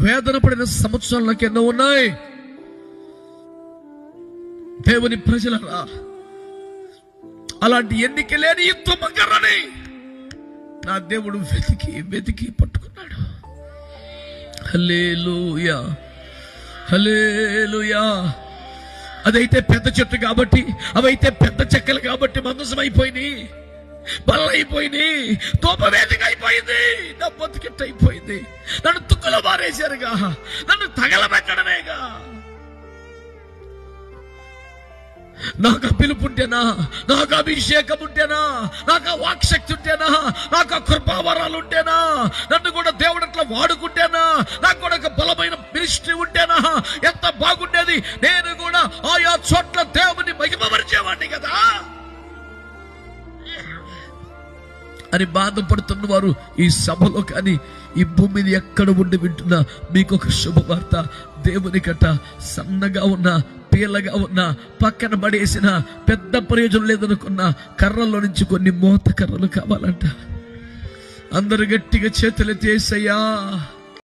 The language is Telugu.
వేదన పడిన సంవత్సరాలు నాకు ఎన్నో ఉన్నాయి. దేవుని ప్రజలరా, అలాంటి ఎన్నిక లేని యుద్ధమని నా దేవుడు వెతికి వెతికి పట్టుకున్నాడు. హల్లెలూయా, హల్లెలూయా. అదైతే పెద్ద చెట్టు కాబట్టి, అవైతే పెద్ద చెక్కలు కాబట్టి మందసం అయిపోయినాయి, బల్ల అయిపోయినాయి, తోపవేదిక అయిపోయింది, నా బతుకెట్టు అయిపోయింది. నన్ను తుక్కలో మారేశారుగా, నన్ను తగలబెట్టడమేగా. నాకు పిలుపు ఉంటేనా, నాకు అభిషేకం ఉంటేనా, నాకు వాక్శక్తి ఉంటేనా, నాకు కృపావరాలు ఉంటేనా, నన్ను కూడా దేవుడు అట్లా వాడుకుంటేనా, నాకు కూడా ఒక బలమైన మినిస్ట్రీ ఉంటేనా ఎంత బాగుండేది. నేను కూడా ఆయా చోట్ల దేవుని మహిమపరిచేవాడిని కదా అని బాధపడుతున్న వారు ఈ సభలో కానీ ఈ భూమి మీద ఎక్కడ ఉండి వింటున్నా మీకు ఒక శుభవార్త. దేవుని కట్ట సన్నగా ఉన్న, పీలగా ఉన్న, పక్కన పడేసిన, పెద్ద ప్రయోజనం లేదనుకున్న కర్రల్లో నుంచి కొన్ని మోత కర్రలు కావాలంట. అందరు గట్టిగా చేతులెత్తి యేసయ్యా